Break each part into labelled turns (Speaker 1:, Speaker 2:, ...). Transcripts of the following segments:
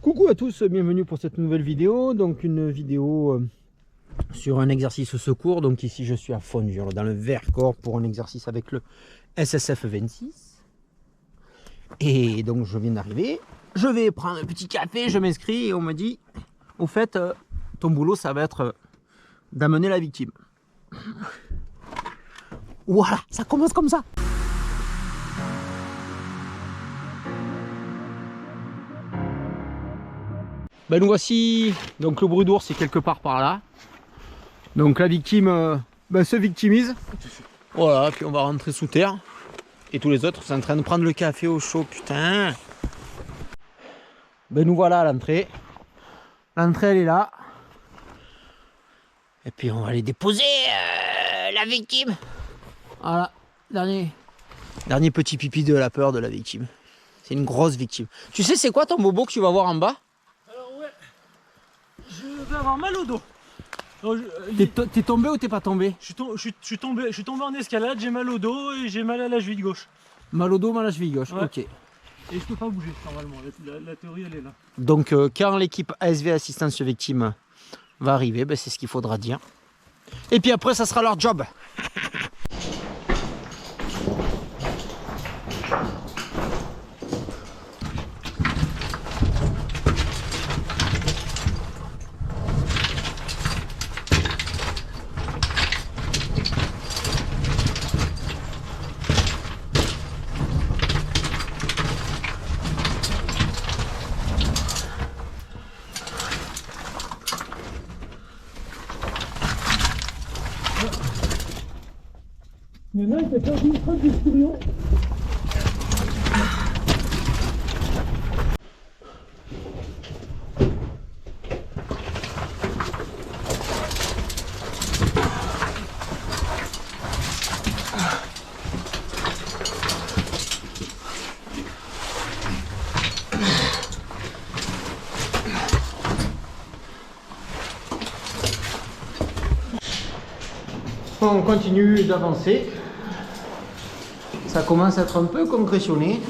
Speaker 1: Coucou à tous, bienvenue pour cette nouvelle vidéo. Donc une vidéo sur un exercice secours. Donc ici je suis à Fontvieille dans le Vercors pour un exercice avec le SSF 26. Et donc je viens d'arriver. Je vais prendre un petit café, je m'inscris et on me dit au fait ton boulot ça va être d'amener la victime. Voilà, ça commence comme ça. Ben nous voici, donc le bruit d'ours c'est quelque part par là. Donc la victime se victimise. Voilà, puis on va rentrer sous terre. Et tous les autres sont en train de prendre le café au chaud, putain. Ben nous voilà à l'entrée. L'entrée elle est là. Et puis on va aller déposer la victime. Voilà, dernier petit pipi de la peur de la victime. C'est une grosse victime. Tu sais c'est quoi ton bobo que tu vas voir en bas?
Speaker 2: Je vais avoir mal au dos.
Speaker 1: T'es tombé ou t'es pas tombé?
Speaker 2: Je suis tombé en escalade, j'ai mal au dos et j'ai mal à la cheville gauche.
Speaker 1: Mal au dos, mal à la cheville gauche, ouais. Ok.
Speaker 2: Et je peux pas bouger normalement, la théorie elle est là.
Speaker 1: Donc quand l'équipe ASV Assistance Victime va arriver, ben, c'est ce qu'il faudra dire. Et puis après ça sera leur job.
Speaker 2: Il y en a qui a perdu une trace d'expérience.
Speaker 1: On continue d'avancer. Ça commence à être un peu concrétionné.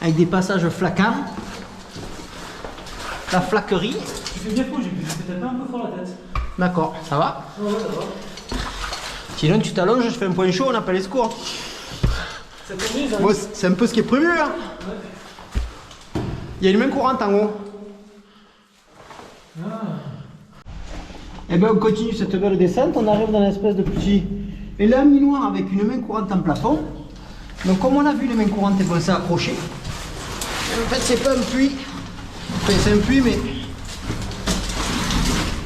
Speaker 1: Avec des passages flaquants. La flaquerie.
Speaker 2: Tu fais bien faux, j'ai peut-être un peu fort la tête.
Speaker 1: D'accord, ça va?
Speaker 2: Ouais, ça va.
Speaker 1: Sinon tu t'allonges, je fais un point chaud, on appelle les secours.
Speaker 2: Ça t'amuse, hein?
Speaker 1: Bon, c'est un peu ce qui est prévu. Hein.
Speaker 2: Ouais.
Speaker 1: Il y a une main courante en haut.
Speaker 2: Ah.
Speaker 1: Et bien on continue cette belle descente, on arrive dans l'espèce de petit élaminoir avec une main courante en plafond. Donc comme on a vu les mains courantes vont s'accrocher. En fait c'est pas un puits. Enfin c'est un puits mais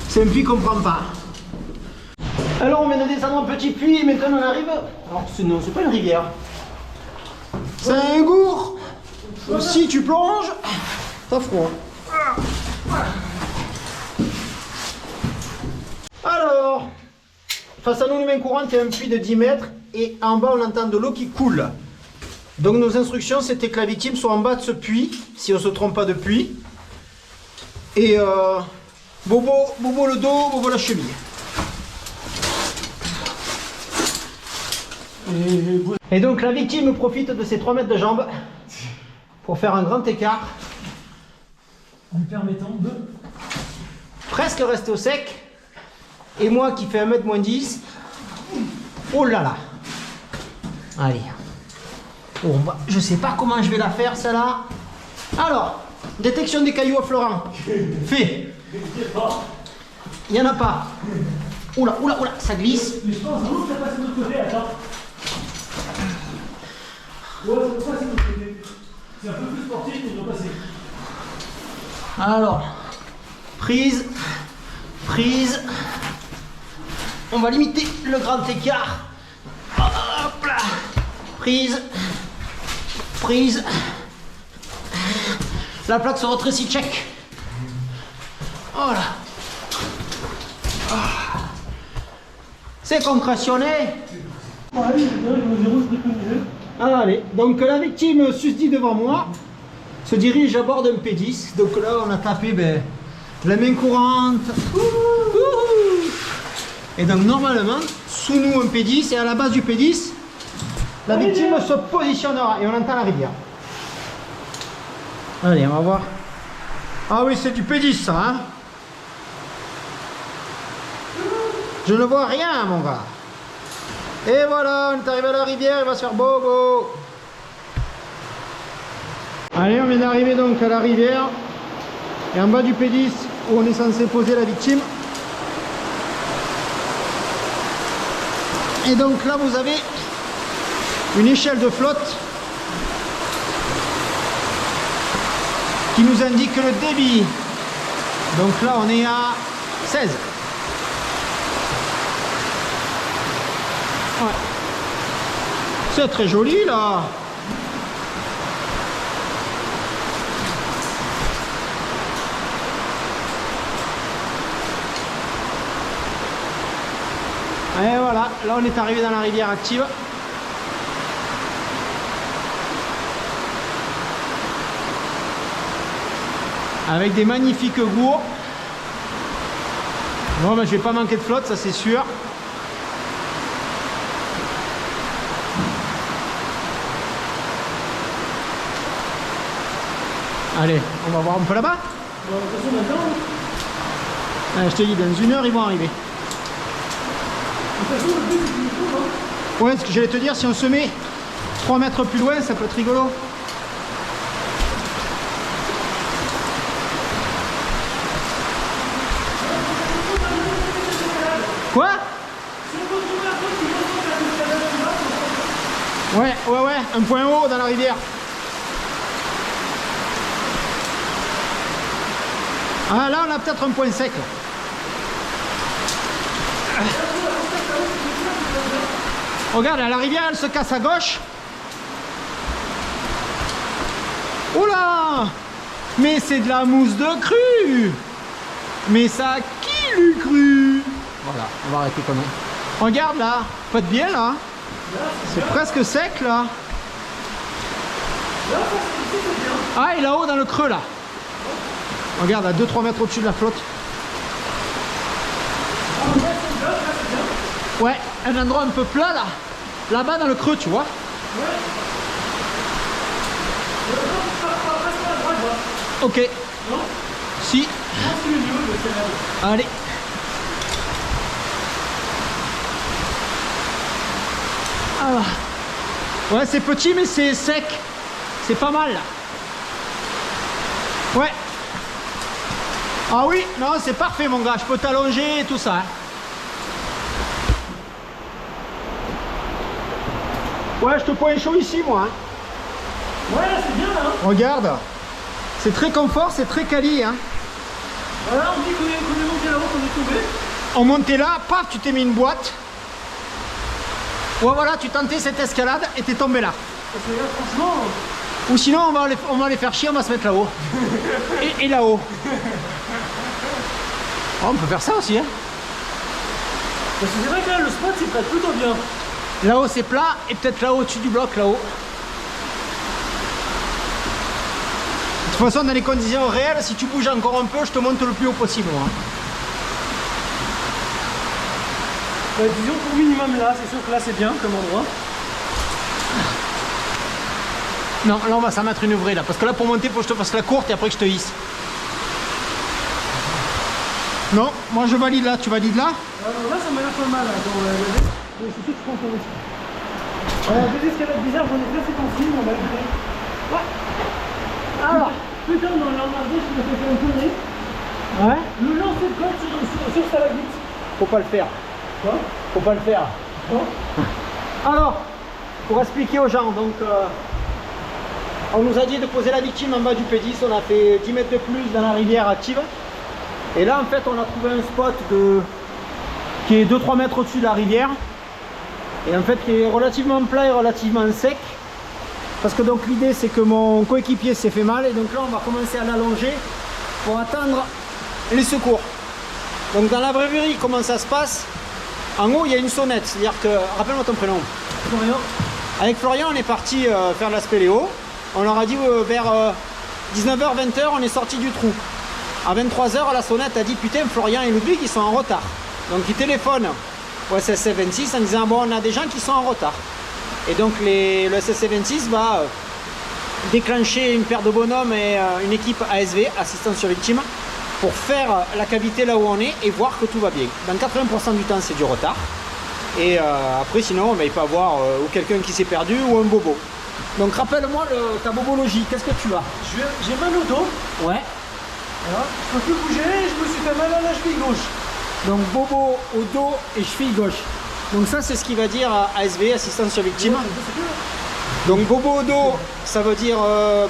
Speaker 1: c'est un puits qu'on prend pas. Alors on vient de descendre un petit puits et maintenant on arrive. Alors non, c'est pas une rivière. C'est un gour. Si tu plonges, t'as froid. Alors, face à nous, les mains courantes, il y a un puits de 10 mètres et en bas, on entend de l'eau qui coule. Donc, nos instructions, c'était que la victime soit en bas de ce puits, si on ne se trompe pas de puits. Et bobo le dos, bobo la cheville. Et donc, la victime profite de ses 3 mètres de jambes pour faire un grand écart.
Speaker 2: En me permettant de...
Speaker 1: Presque rester au sec. Et moi qui fais 1m moins 10. Oh là là. Allez. Bon, bah, je sais pas comment je vais la faire celle-là. Alors, détection des cailloux affleurants. Fait. Il n'y en a pas. Oula, oula, oula, ça glisse.
Speaker 2: Mais je pense que l'autre ça passe de l'autre côté, attends. Ouais, ça passe de l'autre côté. C'est un peu plus sportif, mais il doit passer.
Speaker 1: Alors, prise. On va limiter le grand écart. Hop là. Prise. La plaque se rétrécit, check. Voilà. C'est concrétionné. Allez, donc la victime susdit devant moi se dirige à bord d'un P10. Donc là, on a tapé la main courante. Et donc normalement, sous nous un P10 et à la base du P10, la victime se positionnera et on entend la rivière. Allez, on va voir. Ah oui, c'est du P10 ça, hein. Je ne vois rien, mon gars. Et voilà, on est arrivé à la rivière, il va se faire bobo. Allez, on vient d'arriver donc à la rivière. Et en bas du P10, où on est censé poser la victime. Et donc là, vous avez une échelle de flotte qui nous indique le débit. Donc là, on est à 16. Ouais. C'est très joli là. Et voilà, là on est arrivé dans la rivière active. Avec des magnifiques gourds. Bon, ben, je vais pas manquer de flotte, ça c'est sûr. Allez, on va voir un peu là-bas. Je te dis, dans une heure ils vont arriver. Ouais, ce que j'allais te dire, si on se met 3 mètres plus loin, ça peut être rigolo. Quoi? Ouais, un point haut dans la rivière. Ah là, on a peut-être un point sec. Regarde, la rivière, elle se casse à gauche. Oula! Mais c'est de la mousse de crue! Mais ça, qui l'eût cru? Voilà, on va arrêter comme ça. Regarde là, pas de bien là. C'est presque sec là. Ah, et là-haut dans le creux là. Regarde, à 2-3 mètres au-dessus de la flotte. Ouais, un endroit un peu plat là. Là-bas dans le creux, tu vois. Ok. Non. Si. Allez. Ah. Ouais, c'est petit mais c'est sec. C'est pas mal là. Ouais. Ah oui, non, c'est parfait mon gars. Je peux t'allonger et tout ça. Hein. Ouais, je te pointe chaud ici moi. Hein.
Speaker 2: Ouais, c'est bien là. Hein.
Speaker 1: Regarde. C'est très confort, c'est très quali. Hein.
Speaker 2: Voilà, on dit qu'on est monté là-haut, qu'on est tombé.
Speaker 1: On montait là, paf, tu t'es mis une boîte. Ouais, voilà, tu tentais cette escalade et t'es tombé là.
Speaker 2: Parce que là, franchement...
Speaker 1: Ou sinon, on va les faire chier, on va se mettre là-haut. Et là-haut. Oh, on peut faire ça aussi, hein.
Speaker 2: Parce que c'est vrai que là, le spot, il prête plutôt bien.
Speaker 1: Là-haut, c'est plat, et peut-être là-haut, au-dessus du bloc, là-haut. De toute façon, dans les conditions réelles, si tu bouges encore un peu, je te monte le plus haut possible. Hein.
Speaker 2: Bah, disons qu'au minimum là, c'est sûr que là, c'est bien comme endroit.
Speaker 1: Non, là, on va s'en mettre une vraie, là. Parce que là, pour monter, il faut que je te fasse la courte et après que je te hisse. Non, moi je valide là, tu valides là?
Speaker 2: Là ça m'a l'air pas mal, hein, je suis sûr que je prends ton risque. Alors, des escalades bizarres, j'en ai fait ces temps-ci, on va le faire. Ouais. Alors, putain, dans l'emmerdé, je me suis fait un connerie.
Speaker 1: Ouais.
Speaker 2: Le lancer de corde sur stalagmite.
Speaker 1: Faut pas le faire.
Speaker 2: Quoi?
Speaker 1: Faut pas le faire.
Speaker 2: Quoi?
Speaker 1: Alors, pour expliquer aux gens, donc on nous a dit de poser la victime en bas du P10, on a fait 10 mètres de plus dans la rivière active. Et là en fait on a trouvé un spot qui est 2-3 mètres au-dessus de la rivière. Et en fait qui est relativement plat et relativement sec. Parce que donc l'idée c'est que mon coéquipier s'est fait mal. Et donc là on va commencer à l'allonger pour attendre les secours. Donc dans la vraie vie, comment ça se passe? En haut il y a une sonnette, c'est-à-dire que, rappelle-moi ton prénom.
Speaker 2: Florian.
Speaker 1: Avec Florian on est parti faire de la spéléo. On leur a dit vers 19h, 20h on est sorti du trou. À 23h la sonnette a dit putain Florian et Ludwig ils sont en retard. Donc ils téléphonent au SSC 26 en disant bon on a des gens qui sont en retard. Et donc le SSC 26 va déclencher une paire de bonhommes et une équipe ASV, assistance sur victime, pour faire la cavité là où on est et voir que tout va bien. Dans 80% du temps, c'est du retard. Et après, sinon, il peut y avoir ou quelqu'un qui s'est perdu ou un bobo. Donc rappelle-moi ta bobologie, qu'est-ce que tu as?
Speaker 2: J'ai mal au dos.
Speaker 1: Ouais.
Speaker 2: Voilà. Je peux plus bouger, je me suis fait mal à la cheville gauche.
Speaker 1: Donc bobo au dos et cheville gauche. Donc ça, c'est ce qui va dire ASV, assistance sur victime. Donc bobo au dos, ça veut dire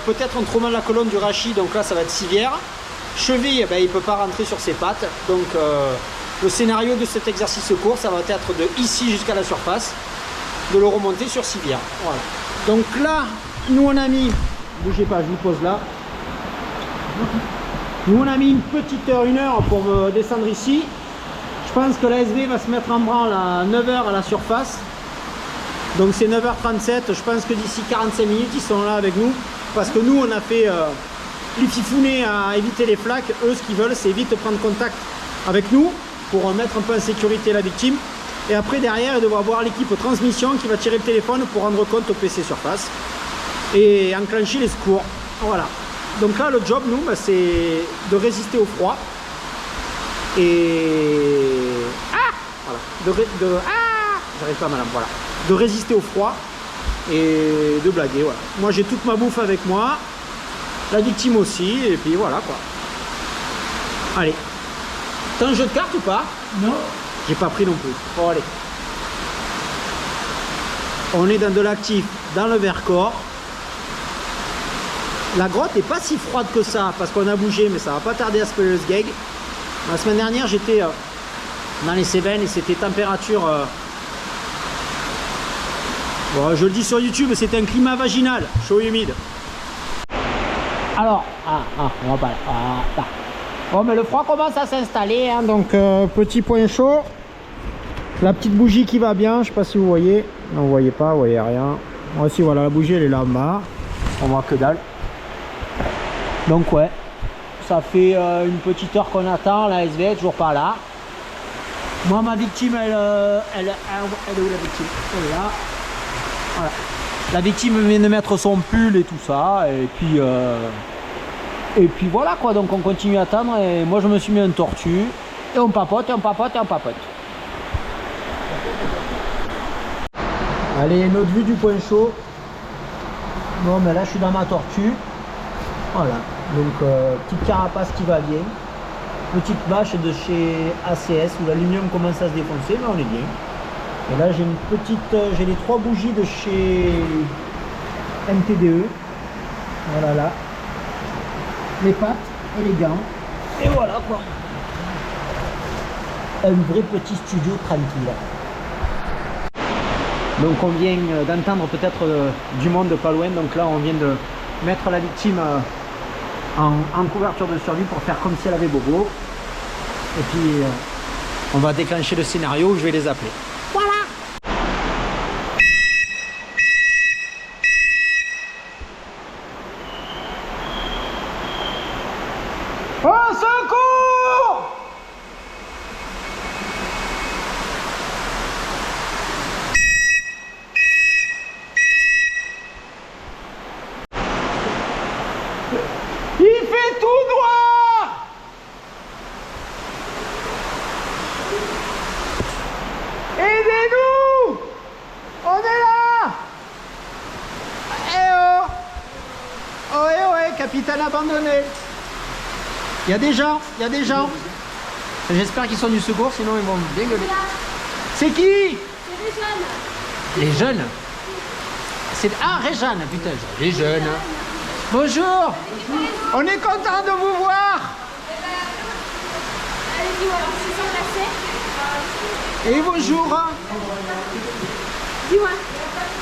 Speaker 1: peut-être un trauma de la colonne du rachis, donc là ça va être civière. Cheville, il ne peut pas rentrer sur ses pattes. Donc le scénario de cet exercice court, ça va être de ici jusqu'à la surface, de le remonter sur civière. Voilà. Donc là, nous on a mis, bougez pas, je vous pose là. Nous on a mis une petite heure, 1 heure pour me descendre ici. Je pense que l'ASV va se mettre en branle à 9h à la surface. Donc c'est 9h37, je pense que d'ici 45 minutes ils sont là avec nous. Parce que nous on a fait les fifouner à éviter les flaques. Eux ce qu'ils veulent c'est vite prendre contact avec nous pour mettre un peu en sécurité la victime. Et après derrière il devra avoir l'équipe transmission qui va tirer le téléphone pour rendre compte au PC sur place. Et enclencher les secours. Voilà. Donc là le job nous c'est de résister au froid. Et voilà, j'arrive pas madame, voilà, de résister au froid et de blaguer, voilà. Moi j'ai toute ma bouffe avec moi, la victime aussi, et puis voilà quoi. Allez, t'as un jeu de cartes ou pas?
Speaker 2: Non.
Speaker 1: J'ai pas pris non plus. Bon allez, on est dans de l'actif, dans le Vercors. La grotte est pas si froide que ça parce qu'on a bougé, mais ça va pas tarder à se peler le sgeg. La semaine dernière, j'étais dans les Cévennes et c'était température... bon, je le dis sur YouTube, c'était un climat vaginal, chaud et humide. Alors, on va pas... Bon, mais le froid commence à s'installer, hein, donc petit point chaud. La petite bougie qui va bien, je sais pas si vous voyez. Non, vous voyez pas, vous voyez rien. Moi aussi, voilà, la bougie, elle est là en bas. On voit que dalle. Donc, ouais. Ça fait une petite heure qu'on attend, la ASV est toujours pas là. Moi ma victime elle est où la victime? Elle est là. Voilà. La victime vient de mettre son pull et tout ça et puis voilà quoi, donc on continue à attendre et moi je me suis mis un tortue et on papote et on papote et on papote. Allez, notre vue du point chaud. Bon mais là je suis dans ma tortue. Voilà. Donc petite carapace qui va bien, petite bâche de chez ACS où l'aluminium commence à se défoncer, mais on est bien. Et là j'ai une petite, j'ai les 3 bougies de chez MTDE. Voilà là, les pattes et les gants. Et voilà quoi. Un vrai petit studio tranquille. Donc on vient d'entendre peut-être du monde pas loin. Donc là on vient de mettre la victime en couverture de survie pour faire comme si elle avait bobo. Et puis on va déclencher le scénario où je vais les appeler. Voilà. Au secours! Il fait tout noir! Aidez-nous! On est là! Eh oh! Oh eh ouais, capitaine abandonné! Il y a des gens, il y a des gens. J'espère qu'ils sont du secours, sinon ils vont bien gueuler. C'est qui?
Speaker 3: C'est les jeunes.
Speaker 1: Les jeunes? C'est... Ah, Réjeanne, putain, les jeunes. Bonjour! On est content de vous voir!
Speaker 3: Allez-y, alors c'est son placé.
Speaker 1: Et bonjour!
Speaker 3: Dis-moi,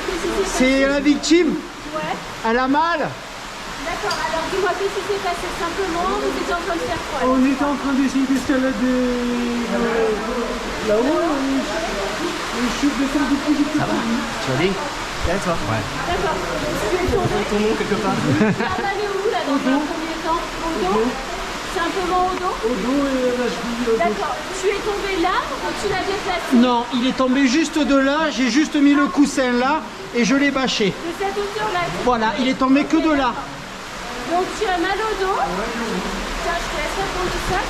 Speaker 3: qu'est-ce qui s'est passé?
Speaker 1: C'est la victime?
Speaker 3: Ouais,
Speaker 1: Elle a mal?
Speaker 3: d'accord. Alors dis-moi, qu'est-ce qui s'est passé simplement? Vous étiez en train de faire quoi?
Speaker 2: On était en train d'essayer d'escalader là-haut. Je suis descendu plus vite que
Speaker 1: Ça va? Tu vas bien? Bien toi? Ouais.
Speaker 3: D'accord. Tu es tombé.
Speaker 2: ton nom quelque part.
Speaker 3: Tu as mal où là dans un premier temps? Au dos? Simplement au dos?
Speaker 2: Au dos et la cheville.
Speaker 3: D'accord. Tu es tombé là ou tu l'as déplacé?
Speaker 1: Non, il est tombé juste de là, j'ai juste mis le coussin là et je l'ai bâché.
Speaker 3: De cette hauteur-là.
Speaker 1: Voilà, il est tombé que de là.
Speaker 3: Donc tu as mal au dos. Tiens, je te laisse répondre du sac.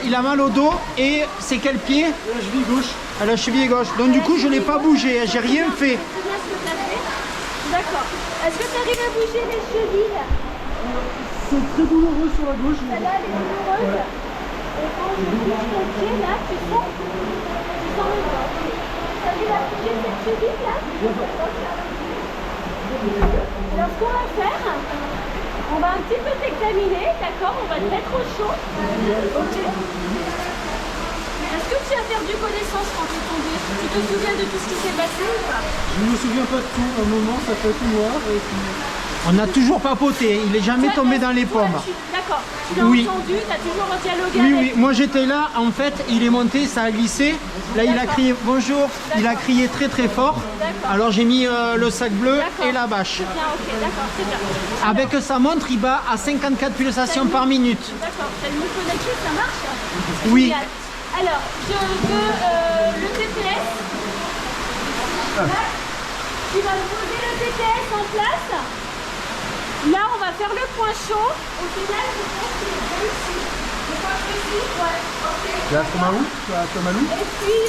Speaker 1: Il a mal au dos et c'est quel pied?
Speaker 2: La cheville gauche.
Speaker 1: À la cheville gauche. Donc du coup je l'ai pas bougé, j'ai rien fait.
Speaker 3: C'est bien ce que tu as fait. D'accord. Est-ce que tu arrives à bouger les chevilles?
Speaker 2: C'est très douloureux sur la gauche.
Speaker 3: Celle-là, elle est douloureuse. Et quand je bouge ton pied, là, tu sens le corps. Tu arrives à bouger cette cheville, là? Alors, ce qu'on va faire, on va un petit peu t'examiner, d'accord? On va te mettre au chaud. Ok. Est-ce que tu as perdu connaissance quand tu es tombé? Tu te souviens de tout ce qui s'est passé ou pas?
Speaker 2: Je ne me souviens pas de tout. À un moment, ça fait tout noir. Et puis...
Speaker 1: On n'a toujours papoté, il est jamais tombé dans les pommes.
Speaker 3: D'accord. Tu l'as
Speaker 1: Oui.
Speaker 3: entendu, tu as toujours dialogué
Speaker 1: Oui,
Speaker 3: avec.
Speaker 1: oui, moi j'étais là, en fait, il est monté, ça a glissé. Là, il a crié bonjour, il a crié très très fort. Alors j'ai mis le sac bleu et la bâche.
Speaker 3: Bien, ok, d'accord, c'est bien.
Speaker 1: Avec sa montre, il bat à 54 pulsations par minute.
Speaker 3: D'accord, t'as le mot connecté, ça marche?
Speaker 1: Oui.
Speaker 3: Génial. Alors, je veux le TPS. Là, tu vas poser le TPS en place. Là, on va faire le point chaud. Au final, je pense qu'il est réussi. Le point précis, ouais, ok.
Speaker 2: Là, c'est Malou. C'est Malou.
Speaker 3: Et puis,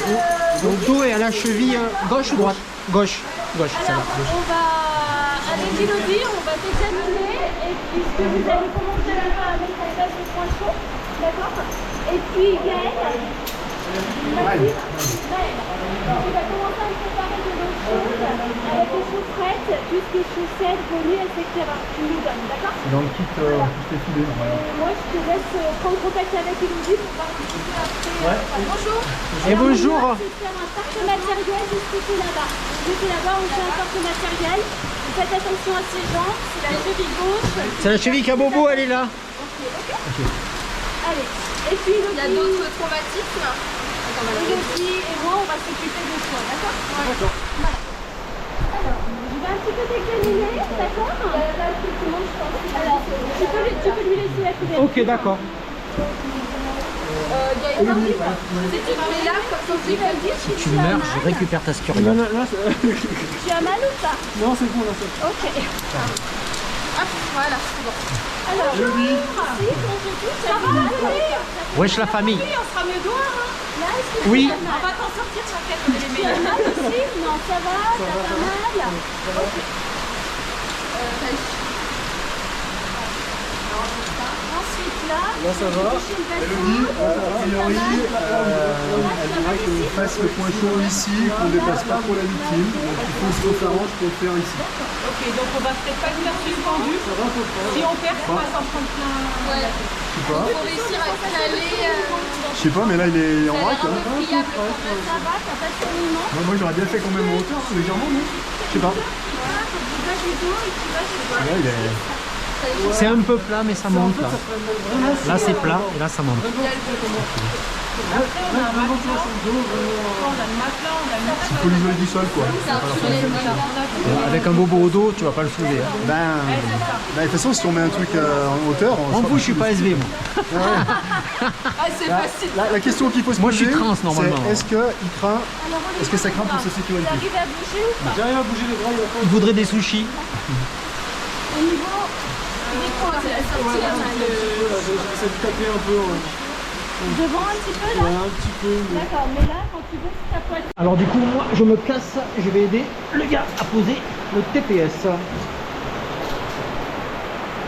Speaker 1: Donc dos est à la cheville gauche ou droite? Gauche. Gauche, ça
Speaker 3: alors,
Speaker 1: va.
Speaker 3: on va, avec Elodie, on va t'examiner. Et puis, ce que vous allez commencer à faire à mettre en place le point chaud. D'accord? Et puis, Gaël, Mathilde, Gaël, tu vas commencer à me préparer de l'eau chaude avec les chaussettes, tout ce qui est chaussettes, volets, etc. Tu nous donnes, d'accord?
Speaker 2: Dans le kit qui s'est filé.
Speaker 3: Moi, je te laisse prendre contact avec Elodie pour voir un petit peu après.
Speaker 2: Ouais.
Speaker 3: Bonjour.
Speaker 1: Et bonjour.
Speaker 3: On va faire un parc matériel juste là-bas. Juste là-bas, on fait un parc matériel. Vous faites attention à ses jambes, c'est la cheville gauche.
Speaker 1: C'est la cheville Kabobo, elle est là.
Speaker 3: Ok. Allez. Et puis Elodie,
Speaker 4: Il y a d'autres traumatismes.
Speaker 3: Elodie et moi, on va s'occuper de toi, d'accord?
Speaker 2: D'accord.
Speaker 3: Voilà. Alors, je vais un petit peu t'examiner, d'accord? Là, tout le monde, je pense. Alors, tu peux lui laisser la couverture.
Speaker 1: Ok, d'accord.
Speaker 4: Si tu te mets là, comme ça,
Speaker 3: Tu vas dire si
Speaker 1: Tu meurs, je récupère ta scurie.
Speaker 2: Non, non, là,
Speaker 3: Tu as mal ou pas?
Speaker 2: non, c'est bon, là, c'est bon.
Speaker 3: Ok.
Speaker 4: hop, voilà, c'est bon.
Speaker 3: Alors, merci, ça va aller?
Speaker 1: Wesh la famille.
Speaker 4: Oui, on sera mieux dehors. Hein.
Speaker 3: Là, est-ce que
Speaker 1: Oui.
Speaker 3: tu as mal?
Speaker 4: On va t'en sortir, t'inquiète, on est les
Speaker 3: Tu as
Speaker 4: meilleurs.
Speaker 3: mal aussi? Non, ça va, t'as pas mal? Ok. Ensuite, là,
Speaker 2: Là, ça va. Elodie, a priori, elle dirait qu'on fasse le point chaud ici, qu'on ne dépasse pas trop la victime. Donc il faut se s'arrange pour le faire ici.
Speaker 4: Ok, donc on va peut-être pas le faire suspendu. Si on perd, on va s'en prendre plein. Ouais.
Speaker 2: Je sais pas.
Speaker 4: Il faut réussir à caler.
Speaker 2: Je sais pas, mais là il est en
Speaker 4: Ça a
Speaker 2: vrac.
Speaker 4: l'air un
Speaker 2: Hein.
Speaker 4: peu friable quand même.
Speaker 3: ça va, t'as pas de tournement.
Speaker 2: Moi j'aurais bien fait quand même en hauteur, légèrement, non? Je sais pas.
Speaker 3: Voilà, faut que tu vas du dos et tu vas du bas.
Speaker 2: Là, il est...
Speaker 1: C'est un peu plat, mais ça monte là. Là c'est plat et là ça monte.
Speaker 4: Après, on a un matelas. On a le matelas, on a le
Speaker 2: Il faut l'isoler du sol, quoi.
Speaker 1: Avec un bobo au dos, tu vas pas le soulever. Hein.
Speaker 2: De toute façon, si on met un truc en hauteur,
Speaker 1: En vous, je suis pas SV moi.
Speaker 4: Ah, c'est facile.
Speaker 2: La question qu'il faut se
Speaker 1: Moi, je
Speaker 2: poser,
Speaker 1: suis trans, normalement.
Speaker 2: c'est est-ce qu'il craint,
Speaker 3: Alors, on
Speaker 2: est-ce que ça craint pour sa sécurité?
Speaker 3: T'arrives à bouger ou pas?
Speaker 2: J'arrive à bouger les bras, il va
Speaker 1: Il voudrait des sushis.
Speaker 3: Au niveau des points,
Speaker 4: C'est la sortie là.
Speaker 2: j'essaie de taper un peu.
Speaker 3: devant un petit peu là?
Speaker 2: Un petit peu. Mais...
Speaker 3: D'accord, mais là, quand tu gonfles ta poitrine,
Speaker 1: Alors du coup, moi, je me casse, je vais aider le gars à poser le TPS.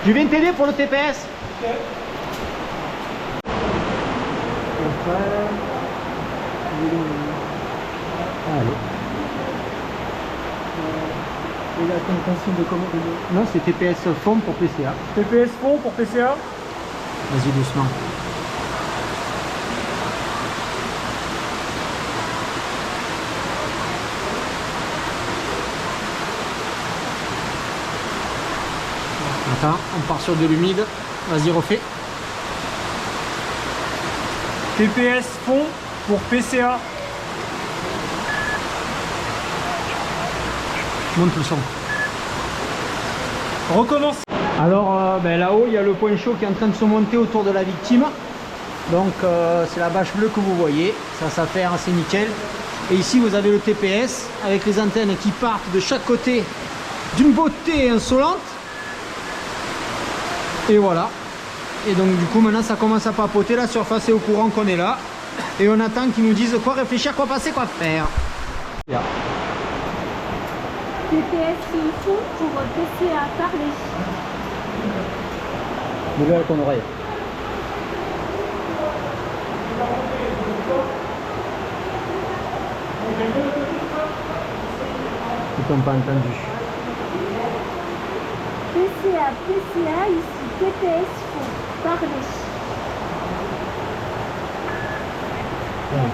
Speaker 1: Je viens t'aider pour le TPS. Allez.
Speaker 2: Il a une consigne de commande.
Speaker 1: Non, c'est TPS fond pour PCA.
Speaker 2: TPS fond pour PCA.
Speaker 1: Vas-y doucement. Attends, on part sur de l'humide. Vas-y, refais.
Speaker 2: TPS fond pour PCA.
Speaker 1: Monte le son.
Speaker 2: Recommence.
Speaker 1: Alors là-haut, il y a le point chaud qui est en train de se monter autour de la victime. Donc c'est la bâche bleue que vous voyez. Ça s'affaire, c'est nickel. Et ici vous avez le TPS avec les antennes qui partent de chaque côté d'une beauté insolente. Et voilà. Et donc du coup maintenant ça commence à papoter, la surface est au courant qu'on est là. Et on attend qu'ils nous disent quoi réfléchir, quoi passer, quoi faire. Là.
Speaker 3: TPS s'il faut pour PCA parler.
Speaker 1: Mets-le avec ton oreille. Ils t'ont pas entendu.
Speaker 3: PCA, ici, TPS faut parler.
Speaker 1: Ouais.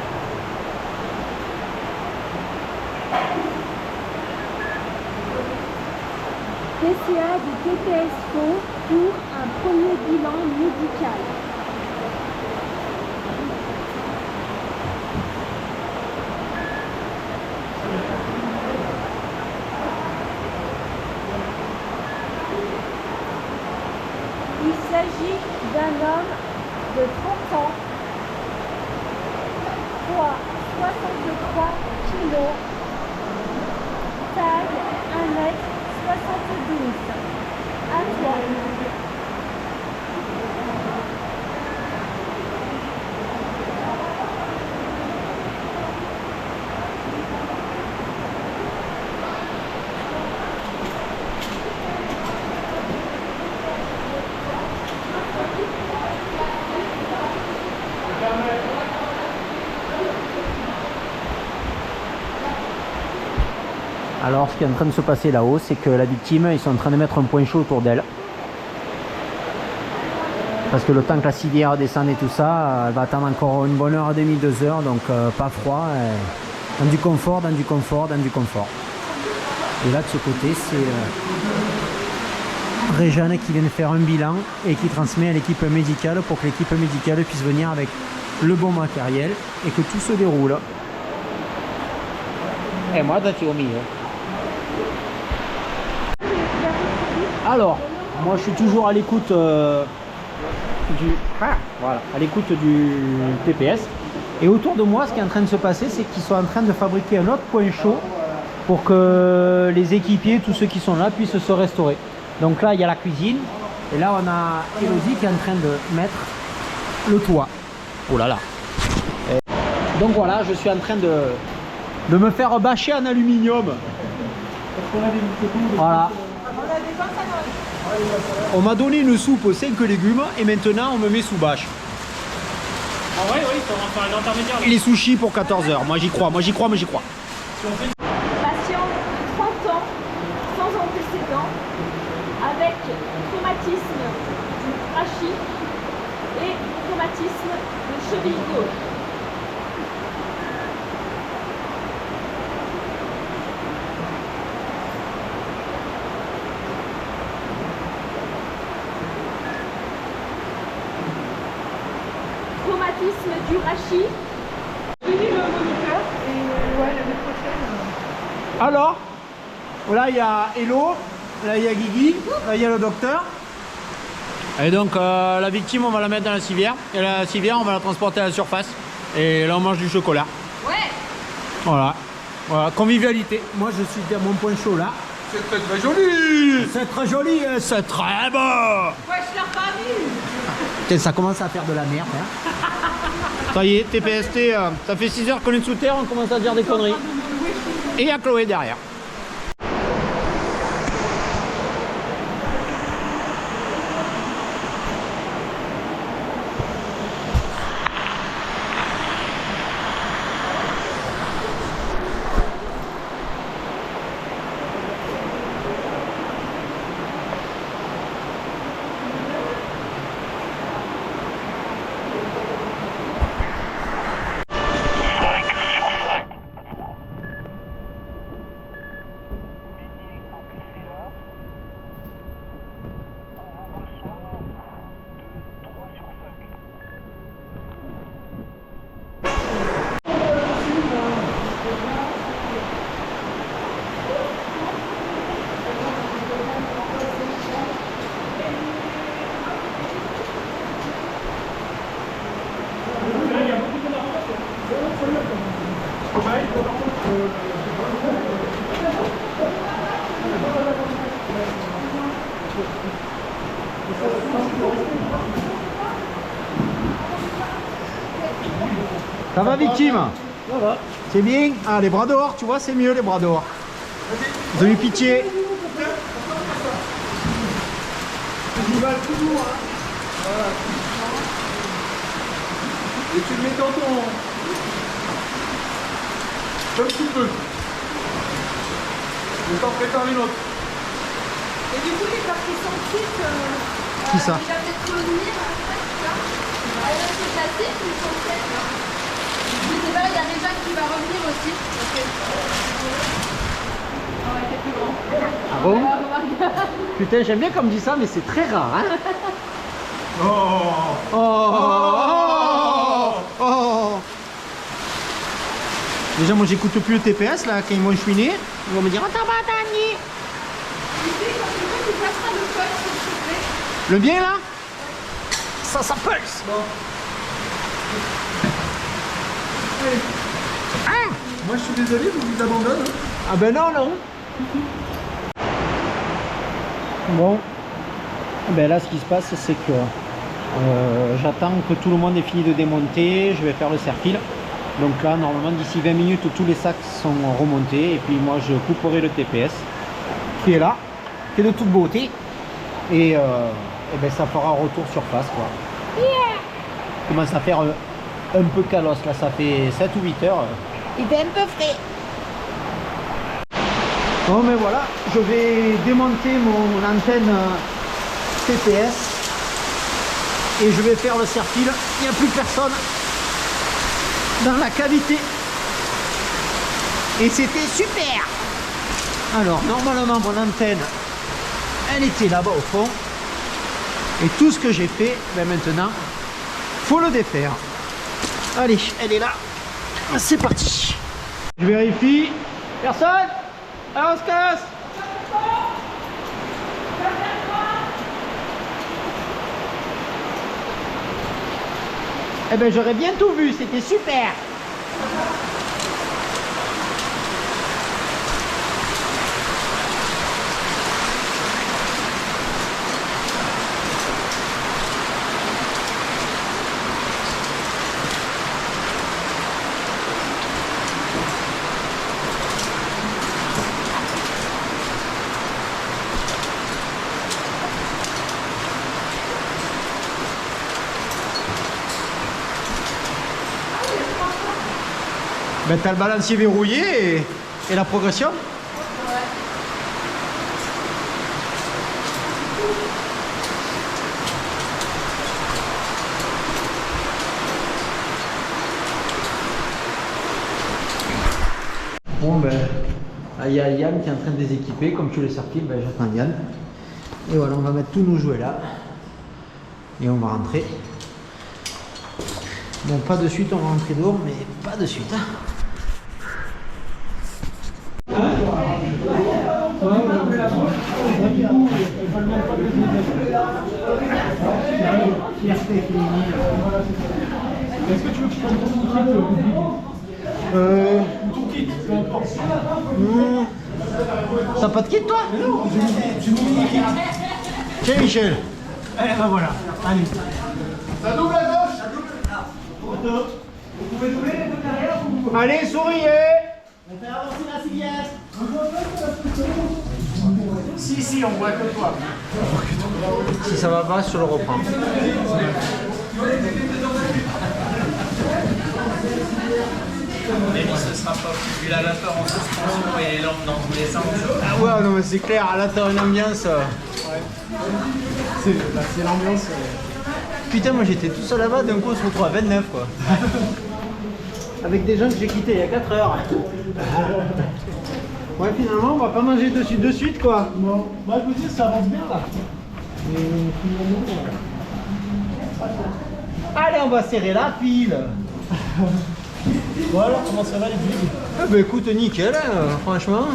Speaker 3: PCA de TPS faux pour un premier bilan médical. Il s'agit d'un homme de 30 ans, poids 63 kg, taille 1m72. À toi.
Speaker 1: Alors ce qui est en train de se passer là-haut, c'est que la victime, ils sont en train de mettre un point chaud autour d'elle. Parce que le temps que la civière descende et tout ça, elle va attendre encore une bonne heure et demie, 2 heures, donc pas froid. Dans du confort, dans du confort, dans du confort. Et là de ce côté, c'est Réjeanne qui vient de faire un bilan et qui transmet à l'équipe médicale pour que l'équipe médicale puisse venir avec le bon matériel et que tout se déroule. Et moi, tu au milieu. Alors, moi je suis toujours à l'écoute à l'écoute du TPS. Et autour de moi, ce qui est en train de se passer, c'est qu'ils sont en train de fabriquer un autre point chaud pour que les équipiers, tous ceux qui sont là, puissent se restaurer. Donc là, il y a la cuisine. Et là, on a Elodie qui est en train de mettre le toit. Oh là là. Et donc voilà, je suis en train de me faire bâcher en aluminium. Voilà. On m'a donné une soupe 5 légumes et maintenant on me met sous bâche.
Speaker 2: Ah ouais, oui, ça va faire l'intermédiaire.
Speaker 1: Les sushis pour 14 h. Moi j'y crois, moi j'y crois, moi j'y crois.
Speaker 3: Patient de 30 ans, sans antécédent, avec traumatisme du rachis et traumatisme de cheville gauche. Traumatisme du rachis.
Speaker 4: Fini le moniteur et ouais, l'année prochaine.
Speaker 1: Alors, là il y a Hello, là il y a Guigui, là il y a le docteur. Et donc la victime on va la mettre dans la civière. Et la civière on va la transporter à la surface. Et là on mange du chocolat.
Speaker 4: Ouais.
Speaker 1: Voilà. Voilà, convivialité. Moi je suis à mon point chaud là.
Speaker 2: C'est très très joli.
Speaker 1: C'est très joli, c'est très beau.
Speaker 4: Ouais, je l'ai pas mis.
Speaker 1: Putain, ça commence à faire de la merde. Hein. Ça y est, TPST, ça fait 6 heures qu'on est sous terre, on commence à dire des conneries. Et il y a Chloé derrière. Ça va, victime?
Speaker 2: Ça va.
Speaker 1: C'est bien? Ah, les bras dehors, tu vois, c'est mieux les bras dehors. Ils ont eu pitié.
Speaker 2: Il va toujours, hein. Voilà. Et tu le mets dans ton... Comme tu peux. Je t'en prépare une autre.
Speaker 3: Et du coup, les parties sans kit,
Speaker 1: Qui ça?
Speaker 3: il va peut-être revenir, elle va se placer, mais sans tête. Je sais pas, il y a déjà qui va revenir aussi. On va être plus grand.
Speaker 1: Ah bon? Putain, j'aime bien comme dit ça, mais c'est très rare, hein?
Speaker 2: Oh.
Speaker 1: Oh. Déjà, moi, j'écoute plus le TPS, là, quand ils vont cheminer. Ils vont me dire, attends, bah, Dani.
Speaker 3: Tu sais, quand tu veux, tu passeras le code sur le secret.
Speaker 1: Le bien, là? Ça pulse.
Speaker 2: Bon.
Speaker 1: Hein?
Speaker 2: Moi, je suis désolé, je vous abandonne. Hein.
Speaker 1: Ah ben non, non. Bon. Ben là, ce qui se passe, c'est que j'attends que tout le monde ait fini de démonter. Je vais faire le serre-fil. Donc là, normalement, d'ici 20 minutes, tous les sacs sont remontés. Et puis moi, je couperai le TPS qui est là, qui est de toute beauté. Et ben, ça fera retour surface, quoi. Il commence à faire un peu calosse. Là, ça fait 7 ou 8 heures. Il est un peu frais. Bon, mais voilà, je vais démonter mon antenne TPS et je vais faire le serre-fil. Il n'y a plus personne dans la cavité et c'était super. Alors normalement mon antenne elle était là-bas au fond et tout ce que j'ai fait, ben maintenant faut le défaire. Allez, elle est là, c'est parti. Je vérifie, personne. Alors on se casse. Eh ben j'aurais bien tout vu, c'était super. Ben t'as le balancier verrouillé et la progression. Bon ben, il y a Yann qui est en train de déséquiper, comme tu le serre-fil, ben j'attends Yann. Et voilà, on va mettre tous nos jouets là. Et on va rentrer. Bon, pas de suite, on va rentrer dehors, mais pas de suite. Hein.
Speaker 2: Est-ce que tu veux que je prenne ton kit peu importe.
Speaker 1: T'as pas de kit toi?
Speaker 2: Non, j'ai mon mini-kit.
Speaker 1: Tiens Michel.
Speaker 2: Eh ben voilà, allez. Ça double à gauche. Vous pouvez doubler les deux derrière ou...
Speaker 1: Allez, souriez.
Speaker 2: On fait avancer la civière. Si, on voit que toi.
Speaker 1: Si ça va pas, je le reprends.
Speaker 5: Mais ce sera pas vu la vapeur en suspension et les lampes dans tous les sens.
Speaker 1: Ah ouais, non mais c'est clair, là t'as une ambiance.
Speaker 2: C'est l'ambiance.
Speaker 1: Putain, moi j'étais tout seul là-bas, d'un coup on se retrouve à 29 quoi. Avec des gens que j'ai quittés il y a 4 heures. Ouais, finalement on va pas manger dessus de suite quoi.
Speaker 2: Non, moi je vous dis, ça avance bien là. Mais finalement...
Speaker 1: Allez, on va serrer la file.
Speaker 2: Bon alors, comment ça va les billes?
Speaker 1: Ah bah écoute, nickel, hein, franchement.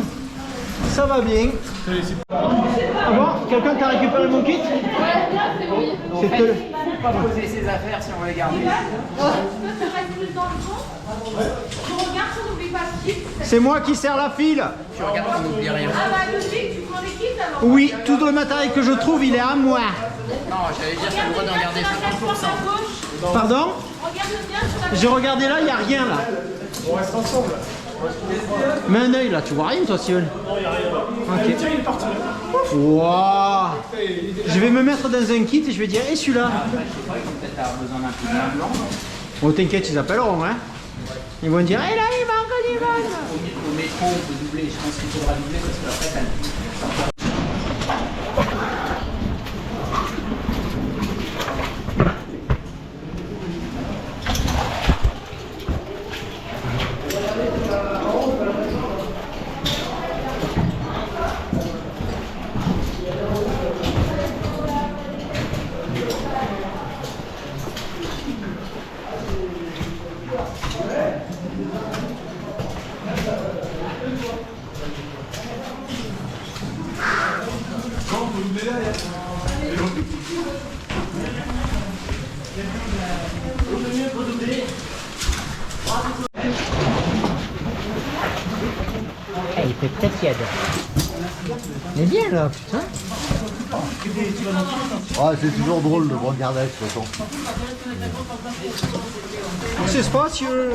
Speaker 1: Ça va bien.
Speaker 2: C'est
Speaker 1: Ah bon, quelqu'un t'a récupéré mon kit?
Speaker 3: Ouais, là, c'est oui.
Speaker 5: En
Speaker 1: C'est
Speaker 5: fait,
Speaker 1: que-
Speaker 5: il faut pas poser ses affaires si on veut les garder.
Speaker 3: Tu restes plus dans le fond. Tu regardes, on n'oublie pas le kit.
Speaker 1: C'est moi qui sers la file.
Speaker 5: Tu regardes, on n'oublie rien.
Speaker 3: Ah bah logique, tu prends les kits alors.
Speaker 1: Oui, tout le matériel que je trouve, il est à moi.
Speaker 5: Non, j'allais dire, c'est le droit d'en garder 50%.
Speaker 1: Pardon?
Speaker 3: Regarde bien sur la
Speaker 1: J'ai regardé là, il n'y a rien là.
Speaker 2: On reste ensemble.
Speaker 1: Mets un œil là, tu vois rien toi, Steven?
Speaker 2: Non, il n'y a rien.
Speaker 1: Ok.
Speaker 2: Tiens, il est parti.
Speaker 1: Waouh. Je vais me mettre dans un kit et je vais dire, et celui-là?
Speaker 5: Je sais pas, ils vont peut-être avoir besoin d'un coup de main blanc.
Speaker 1: Oh t'inquiète, ils appelleront hein. Ils vont dire, eh là il manque du mal.
Speaker 5: Au métro, on peut doubler. Je pense qu'il faudra doubler parce qu'après, t'as...
Speaker 1: Il fait très tiède. Mais bien là, putain.
Speaker 6: Ah, c'est toujours drôle de me regarder de toute façon.
Speaker 1: C'est spacieux.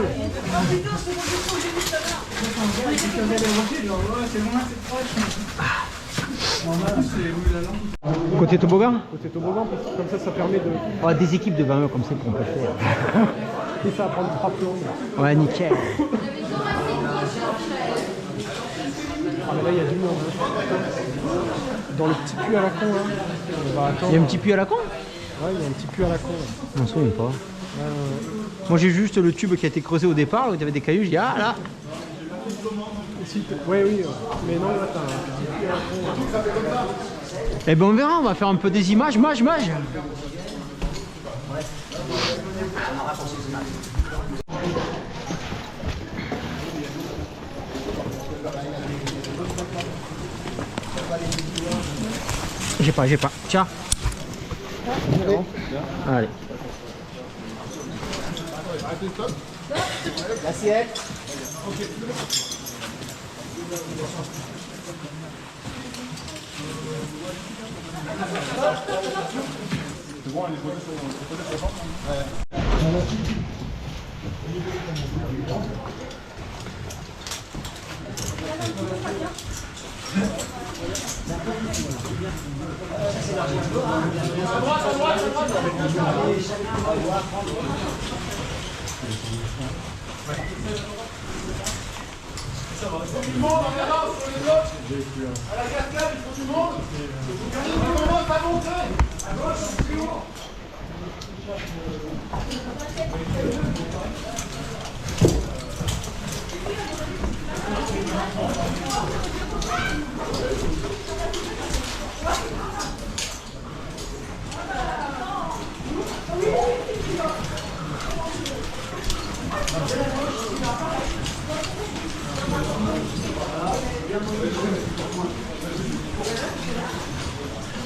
Speaker 1: Côté toboggan?
Speaker 2: Côté toboggan, parce que comme ça permet de.
Speaker 1: Oh, des équipes de 20 euros comme ça qu'on peut faire.
Speaker 2: Et ça va prendre 3 plombs.
Speaker 1: Ouais, nickel.
Speaker 2: Ah, mais là, il y a du monde. Dans le petit puits à la con, là. On va attendre.
Speaker 1: Il y a un petit puits à la con?
Speaker 2: Ouais, il y a un petit puits à la con. Là.
Speaker 1: Je m'en souviens pas. Moi j'ai juste le tube qui a été creusé au départ, où il y avait des cailloux, je dis ah là.
Speaker 2: Ici, ouais, oui. Mais non, là, t'as un petit puits à la con.
Speaker 1: Eh ben on verra, on va faire un peu des images, mage. J'ai pas. Tiens. Allez.
Speaker 6: L'assiette.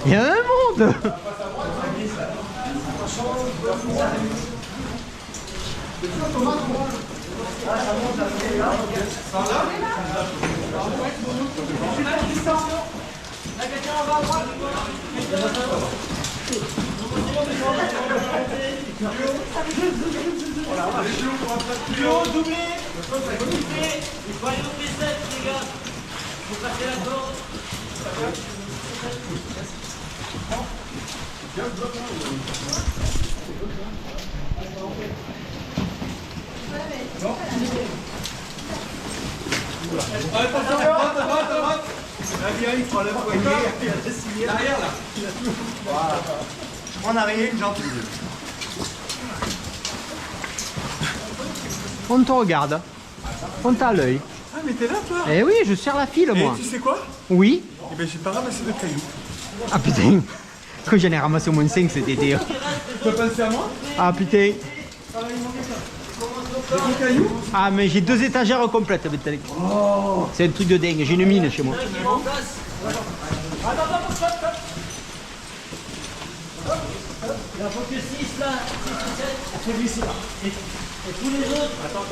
Speaker 1: Il y a un monde.
Speaker 6: En arrière, une gentille.
Speaker 1: On te regarde. On t'a à l'œil.
Speaker 2: Ah, mais t'es là, toi?
Speaker 1: Eh oui, je serre la file moi.
Speaker 2: Tu sais quoi?
Speaker 1: Oui.
Speaker 2: Eh ben, j'ai pas ramassé de cailloux.
Speaker 1: Ah putain. Quand j'en ai ramassé au moins 5 cet été.
Speaker 2: Tu vas penser à moi?
Speaker 1: Ah putain.
Speaker 2: Des cailloux?
Speaker 1: Ah mais j'ai 2 étagères complètes. C'est un truc de dingue, j'ai une mine chez moi.
Speaker 2: Il en faut que 6 là, 6 ou 7, celui-ci là. Et tous les autres. Attends.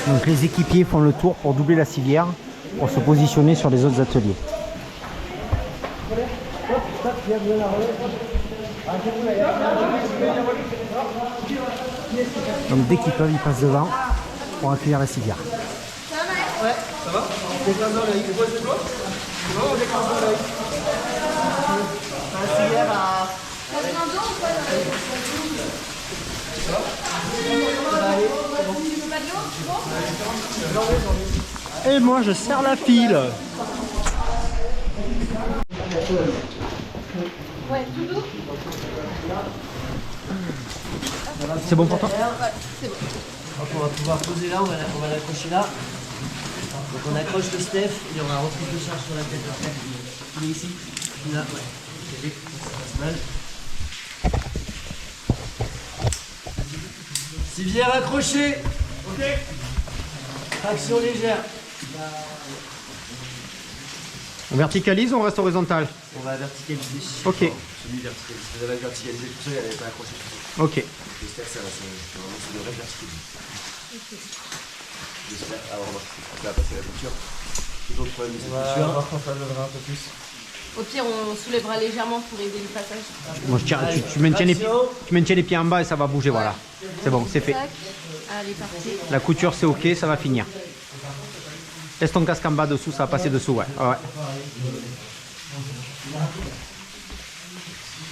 Speaker 1: Donc les équipiers font le tour pour doubler la civière, pour se positionner sur les autres ateliers. Donc dès qu'ils peuvent, ils passent devant pour accueillir la civière. Et moi je serre la file.
Speaker 3: Ouais, tout doux.
Speaker 1: C'est bon pour toi?
Speaker 2: Donc on va pouvoir poser là, on va l'accrocher là. Donc on accroche le Steph et on va reprise de charge sur la tête de Steph. Il est ici, il est là, ouais. C'est vite, ça passe mal. Civière accrochée. Ok. Traction légère.
Speaker 1: On verticalise ou on reste horizontal?
Speaker 2: On va verticaliser.
Speaker 1: Ok.
Speaker 2: Semi-verticaliser. Vous avez verticalisé tout seul, elle n'avait pas accroché.
Speaker 1: Ok.
Speaker 2: J'espère que ça devrait verticaliser. J'espère. Alors on va passer la couture. D'autres problèmes de cette couture. On va voir quand ça lèvera un peu plus.
Speaker 3: Au pire, on soulèvera légèrement pour aider le passage.
Speaker 1: Moi je tiens, tu maintiens les pieds en bas et ça va bouger, voilà. C'est bon, c'est fait.
Speaker 3: Tac. Allez, parti.
Speaker 1: La couture c'est ok, ça va finir. Laisse ton casque en bas dessous, ça va passer dessous, ouais. Ouais.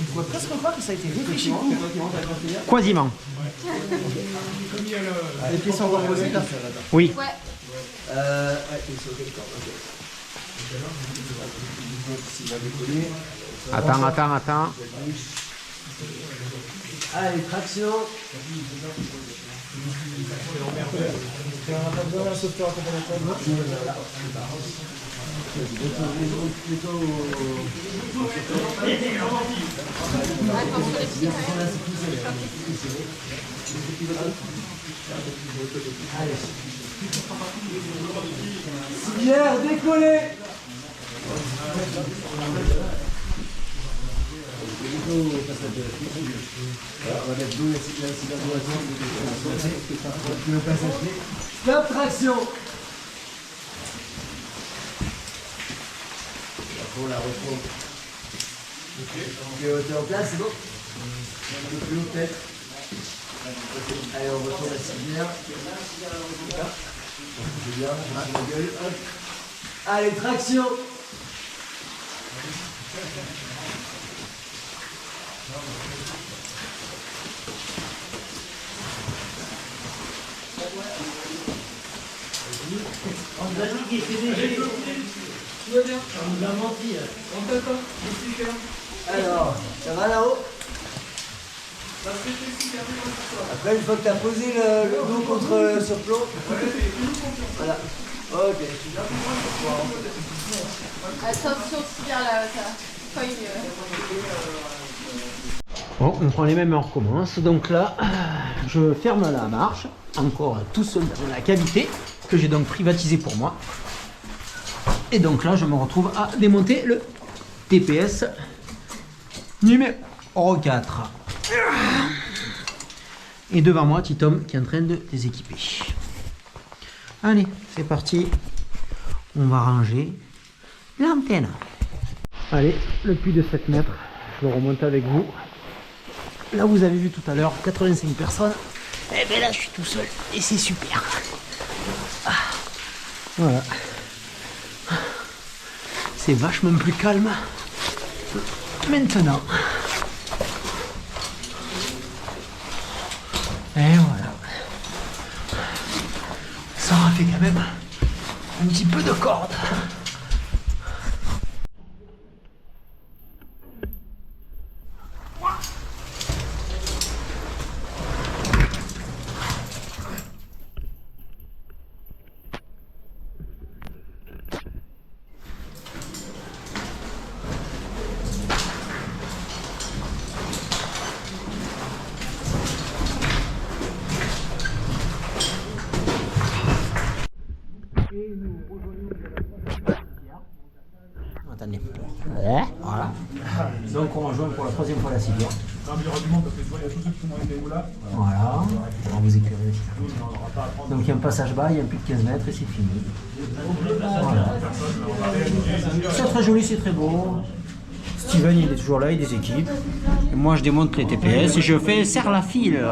Speaker 2: On pourrait presque croire que ça a été réfléchi.
Speaker 1: Quasiment.
Speaker 2: Les pieds sont encore posés là.
Speaker 1: Oui.
Speaker 3: Ouais.
Speaker 1: Attends.
Speaker 2: Allez, traction.
Speaker 3: Attends, sur les pieds.
Speaker 2: Civière décollée. Stop traction. La reprendre. Ok, t'es en place, c'est bon. Un peu plus haut peut-être. Allez, on retourne la civière. C'est bien, la gueule, hop. Allez, traction. On nous a dit qu'il était léger. Tout va bien. On nous a menti. On peut pas. Alors, ça va là-haut? Après, une fois que tu as posé le dos contre le surplomb. Voilà. Ok.
Speaker 3: Attention, civière là, ça cogne.
Speaker 1: Bon, on prend les mêmes et on recommence. Donc là, je ferme la marche, encore tout seul dans la cavité, que j'ai donc privatisé pour moi. Et donc là, je me retrouve à démonter le TPS numéro 4. Et devant moi, Titom qui est en train de déséquiper. Allez, c'est parti. On va ranger l'antenne. Allez, le puits de 7 mètres, je le remonte avec vous. Là, vous avez vu tout à l'heure 85 personnes. Et bien là, je suis tout seul et c'est super. Ah. Voilà. C'est vachement plus calme maintenant. Et voilà. Ça aura fait quand même un petit peu de corde. Attendez. Voilà. Donc on rejoint pour la troisième fois la civière. Voilà. On va vous éclairer aussi. Donc il y a un passage bas, il y a plus de 15 mètres et c'est fini. Voilà. C'est très joli, c'est très beau. Steven il est toujours là, il des équipes. Et moi je démonte les TPS et je fais serre la file.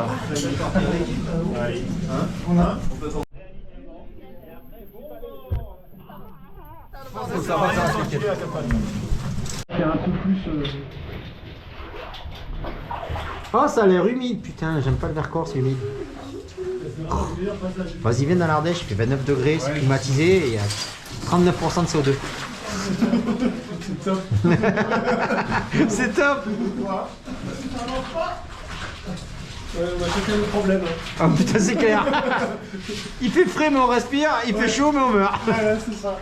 Speaker 1: Oh, ça a l'air humide, putain, j'aime pas le Vercors, c'est humide. Vas-y, viens dans l'Ardèche, il fait 29 degrés, c'est climatisé et il y a 39% de CO2.
Speaker 2: C'est top.
Speaker 1: C'est top.
Speaker 2: On a chacun le problème.
Speaker 1: Oh putain, c'est clair. Il fait frais, mais on respire, il fait chaud, mais on meurt.
Speaker 2: Ouais, c'est ça.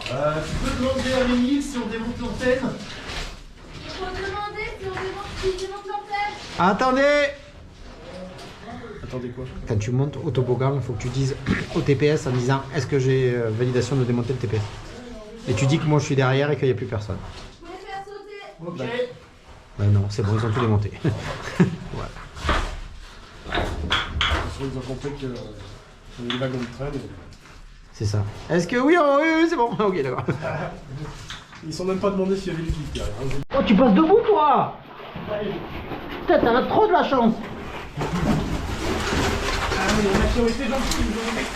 Speaker 6: Tu peux demander à Rémi si on démonte l'antenne?
Speaker 3: Il faut demander si on démonte l'antenne.
Speaker 1: Attendez.
Speaker 2: Attendez quoi?
Speaker 1: Quand tu montes au toboggan, il faut que tu dises au TPS en disant est-ce que j'ai validation de démonter le TPS. Et tu dis que moi je suis derrière et qu'il n'y a plus personne.
Speaker 3: Vous pouvez faire sauter.
Speaker 6: Ok.
Speaker 1: Ben non, c'est bon, ils ont tout démonté. Voilà.
Speaker 2: Ils ont compris que on est des wagons de train.
Speaker 1: C'est ça. Est-ce que oui, oh, oui, c'est bon. Ok, d'accord.
Speaker 2: Ils sont même pas demandé s'il y avait du clic derrière.
Speaker 1: Oh, tu passes debout, toi. Putain, t'as trop de la chance.
Speaker 2: Ah, mais la majorité des gens qui nous ont des